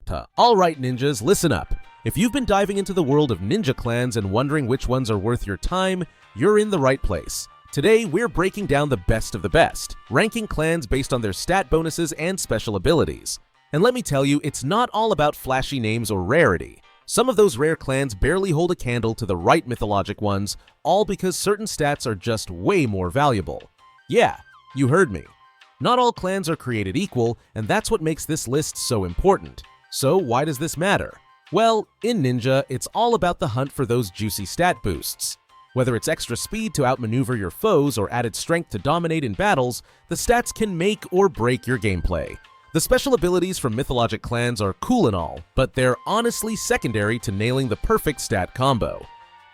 Kata. Alright ninjas, listen up. If you've been diving into the world of ninja clans and wondering which ones are worth your time, you're in the right place. Today, we're breaking down the best of the best, ranking clans based on their stat bonuses and special abilities. And let me tell you, it's not all about flashy names or rarity. Some of those rare clans barely hold a candle to the right mythologic ones, all because certain stats are just way more valuable. Yeah, you heard me. Not all clans are created equal, and that's what makes this list so important. So why does this matter? Well, in Ninja, it's all about the hunt for those juicy stat boosts. Whether it's extra speed to outmaneuver your foes or added strength to dominate in battles, the stats can make or break your gameplay. The special abilities from mythologic clans are cool and all, but they're honestly secondary to nailing the perfect stat combo.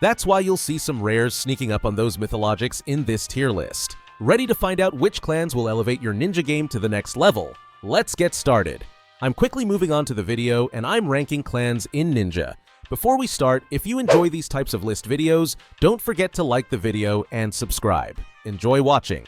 That's why you'll see some rares sneaking up on those mythologics in this tier list. Ready to find out which clans will elevate your ninja game to the next level? Let's get started. I'm quickly moving on to the video, and I'm ranking clans in Ninja. Before we start, if you enjoy these types of list videos, don't forget to like the video and subscribe. Enjoy watching.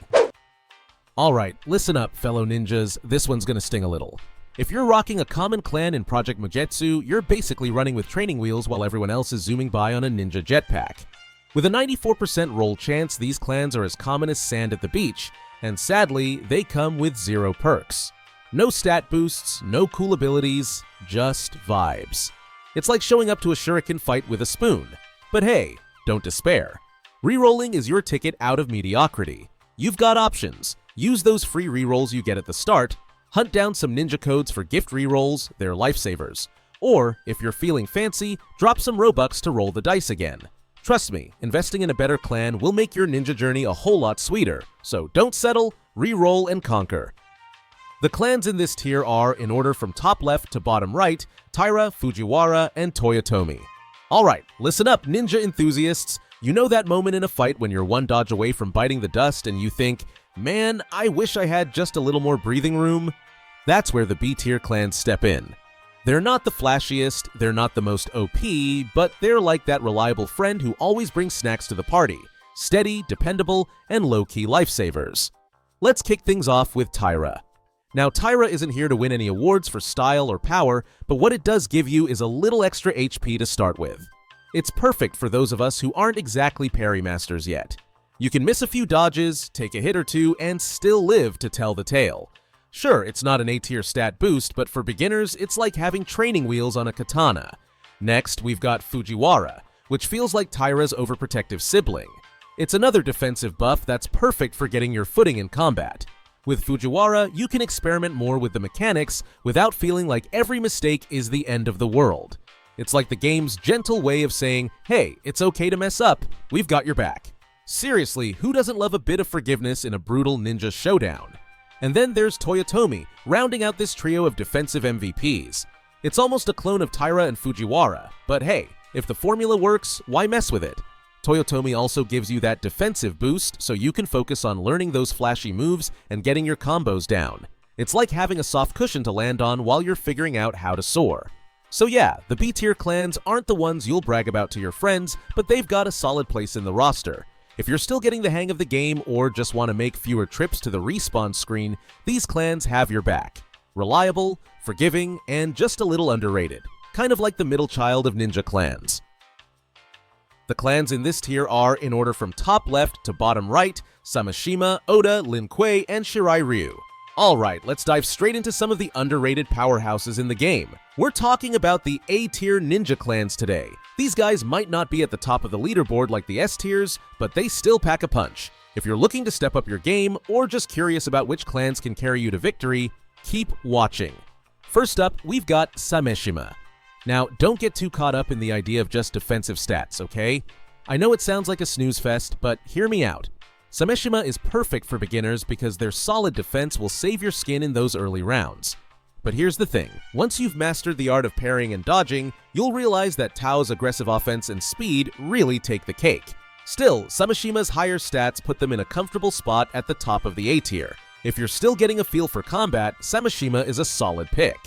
Alright, listen up fellow ninjas, this one's gonna sting a little. If you're rocking a common clan in Project Mugetsu, you're basically running with training wheels while everyone else is zooming by on a ninja jetpack. With a 94% roll chance, these clans are as common as sand at the beach, and sadly, they come with zero perks. No stat boosts, no cool abilities, just vibes. It's like showing up to a shuriken fight with a spoon. But hey, don't despair. Rerolling is your ticket out of mediocrity. You've got options. Use those free rerolls you get at the start, hunt down some ninja codes for gift rerolls, they're lifesavers. Or, if you're feeling fancy, drop some Robux to roll the dice again. Trust me, investing in a better clan will make your ninja journey a whole lot sweeter, so don't settle, reroll and conquer. The clans in this tier are, in order from top left to bottom right, Taira, Fujiwara, and Toyotomi. Alright, listen up ninja enthusiasts. You know that moment in a fight when you're one dodge away from biting the dust and you think, man, I wish I had just a little more breathing room? That's where the B tier clans step in. They're not the flashiest, they're not the most OP, but they're like that reliable friend who always brings snacks to the party. Steady, dependable, and low-key lifesavers. Let's kick things off with Taira. Now, Taira isn't here to win any awards for style or power, but what it does give you is a little extra HP to start with. It's perfect for those of us who aren't exactly parry masters yet. You can miss a few dodges, take a hit or two, and still live to tell the tale. Sure, it's not an A-tier stat boost, but for beginners, it's like having training wheels on a katana. Next, we've got Fujiwara, which feels like Taira's overprotective sibling. It's another defensive buff that's perfect for getting your footing in combat. With Fujiwara, you can experiment more with the mechanics without feeling like every mistake is the end of the world. It's like the game's gentle way of saying, hey, it's okay to mess up, we've got your back. Seriously, who doesn't love a bit of forgiveness in a brutal ninja showdown? And then there's Toyotomi, rounding out this trio of defensive MVPs. It's almost a clone of Taira and Fujiwara, but hey, if the formula works, why mess with it? Toyotomi also gives you that defensive boost so you can focus on learning those flashy moves and getting your combos down. It's like having a soft cushion to land on while you're figuring out how to soar. So yeah, the B-tier clans aren't the ones you'll brag about to your friends, but they've got a solid place in the roster. If you're still getting the hang of the game or just want to make fewer trips to the respawn screen, these clans have your back. Reliable, forgiving, and just a little underrated. Kind of like the middle child of ninja clans. The clans in this tier are, in order from top left to bottom right, Samashima, Oda, Lin Kuei, and Shirai Ryu. Alright, let's dive straight into some of the underrated powerhouses in the game. We're talking about the A-tier ninja clans today. These guys might not be at the top of the leaderboard like the S-tiers, but they still pack a punch. If you're looking to step up your game, or just curious about which clans can carry you to victory, keep watching. First up, we've got Sameshima. Now, don't get too caught up in the idea of just defensive stats, okay? I know it sounds like a snooze fest, but hear me out. Sameshima is perfect for beginners because their solid defense will save your skin in those early rounds. But here's the thing, once you've mastered the art of parrying and dodging, you'll realize that Tao's aggressive offense and speed really take the cake. Still, Sameshima's higher stats put them in a comfortable spot at the top of the A tier. If you're still getting a feel for combat, Sameshima is a solid pick.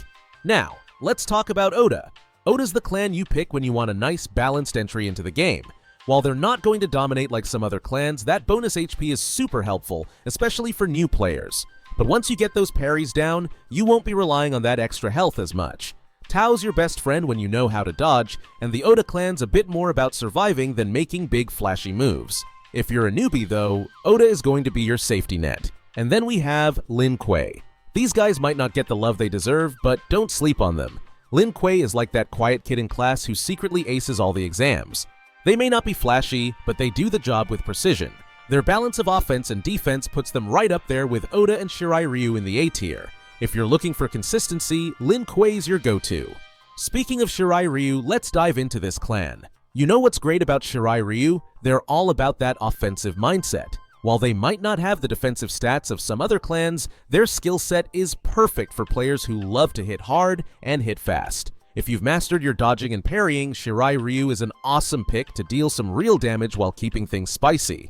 Now, let's talk about Oda. Oda's the clan you pick when you want a nice, balanced entry into the game. While they're not going to dominate like some other clans, that bonus HP is super helpful, especially for new players. But once you get those parries down, you won't be relying on that extra health as much. Tao's your best friend when you know how to dodge, and the Oda clan's a bit more about surviving than making big flashy moves. If you're a newbie though, Oda is going to be your safety net. And then we have Lin Kuei. These guys might not get the love they deserve, but don't sleep on them. Lin Kuei is like that quiet kid in class who secretly aces all the exams. They may not be flashy, but they do the job with precision. Their balance of offense and defense puts them right up there with Oda and Shirai Ryu in the A tier. If you're looking for consistency, Lin Kuei's your go-to. Speaking of Shirai Ryu, let's dive into this clan. You know what's great about Shirai Ryu? They're all about that offensive mindset. While they might not have the defensive stats of some other clans, their skill set is perfect for players who love to hit hard and hit fast. If you've mastered your dodging and parrying, Shirai Ryu is an awesome pick to deal some real damage while keeping things spicy.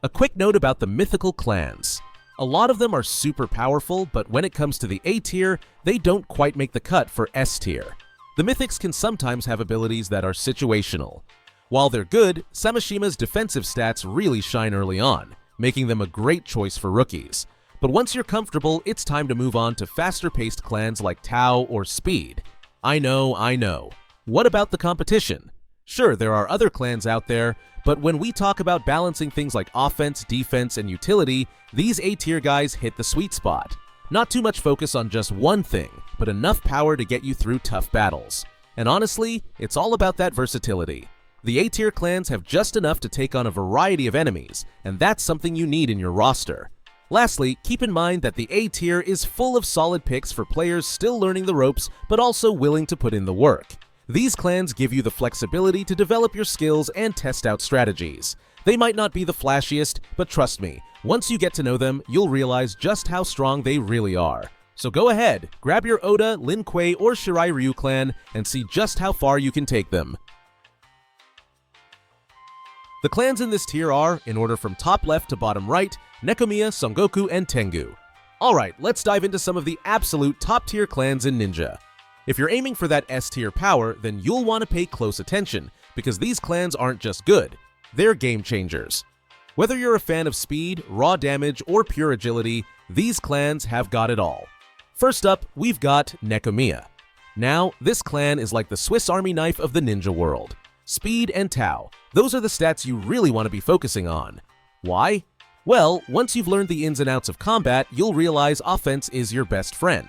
A quick note about the mythical clans. A lot of them are super powerful, but when it comes to the A tier, they don't quite make the cut for S tier. The mythics can sometimes have abilities that are situational. While they're good, Samashima's defensive stats really shine early on, making them a great choice for rookies. But once you're comfortable, it's time to move on to faster-paced clans like Tao or Speed. I know. What about the competition? Sure, there are other clans out there, but when we talk about balancing things like offense, defense, and utility, these A-tier guys hit the sweet spot. Not too much focus on just one thing, but enough power to get you through tough battles. And honestly, it's all about that versatility. The A-tier clans have just enough to take on a variety of enemies, and that's something you need in your roster. Lastly, keep in mind that the A tier is full of solid picks for players still learning the ropes, but also willing to put in the work. These clans give you the flexibility to develop your skills and test out strategies. They might not be the flashiest, but trust me, once you get to know them, you'll realize just how strong they really are. So go ahead, grab your Oda, Lin Kuei, or Shirai Ryu clan and see just how far you can take them. The clans in this tier are, in order from top left to bottom right, Nekomiya, Son Goku, and Tengu. Alright, let's dive into some of the absolute top tier clans in Ninja. If you're aiming for that S tier power, then you'll want to pay close attention, because these clans aren't just good, they're game changers. Whether you're a fan of speed, raw damage, or pure agility, these clans have got it all. First up, we've got Nekomiya. Now, this clan is like the Swiss Army knife of the ninja world. Speed and Tao, those are the stats you really want to be focusing on. Why? Well, once you've learned the ins and outs of combat, you'll realize offense is your best friend.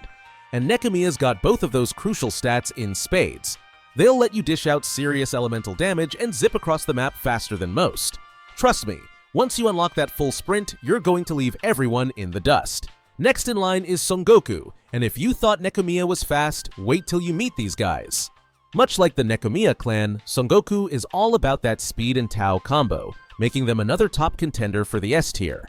And Nekomiya's got both of those crucial stats in spades. They'll let you dish out serious elemental damage and zip across the map faster than most. Trust me, once you unlock that full sprint, you're going to leave everyone in the dust. Next in line is Son Goku, and if you thought Nekomiya was fast, wait till you meet these guys. Much like the Nekomiya clan, Son Goku is all about that speed and Tao combo, making them another top contender for the S tier.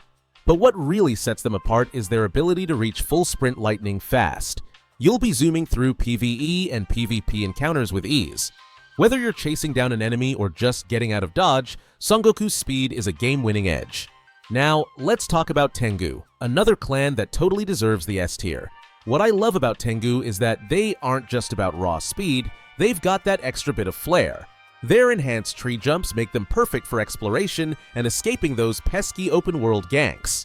But what really sets them apart is their ability to reach full sprint lightning fast. You'll be zooming through PvE and PvP encounters with ease. Whether you're chasing down an enemy or just getting out of dodge, Son Goku's speed is a game-winning edge. Now, let's talk about Tengu, another clan that totally deserves the S tier. What I love about Tengu is that they aren't just about raw speed, they've got that extra bit of flair. Their enhanced tree jumps make them perfect for exploration and escaping those pesky open-world ganks.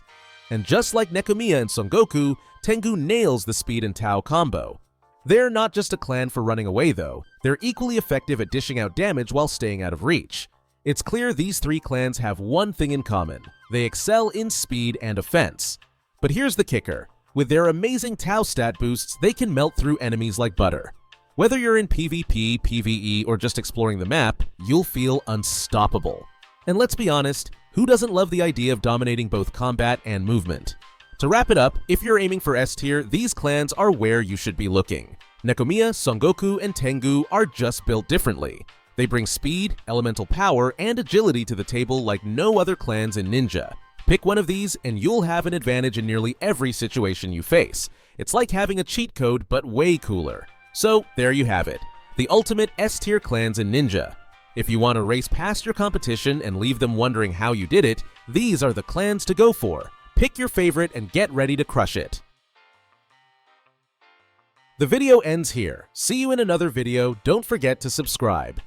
And just like Nekomiya and Son Goku, Tengu nails the speed and Tao combo. They're not just a clan for running away though, they're equally effective at dishing out damage while staying out of reach. It's clear these three clans have one thing in common, they excel in speed and offense. But here's the kicker, with their amazing Tao stat boosts, they can melt through enemies like butter. Whether you're in PvP, PvE, or just exploring the map, you'll feel unstoppable. And let's be honest, who doesn't love the idea of dominating both combat and movement? To wrap it up, if you're aiming for S tier, these clans are where you should be looking. Nekomiya, Son Goku, and Tengu are just built differently. They bring speed, elemental power, and agility to the table like no other clans in Ninja. Pick one of these and you'll have an advantage in nearly every situation you face. It's like having a cheat code, but way cooler. So there you have it, the ultimate S-tier clans in Ninja. If you want to race past your competition and leave them wondering how you did it, these are the clans to go for. Pick your favorite and get ready to crush it. The video ends here. See you in another video. Don't forget to subscribe.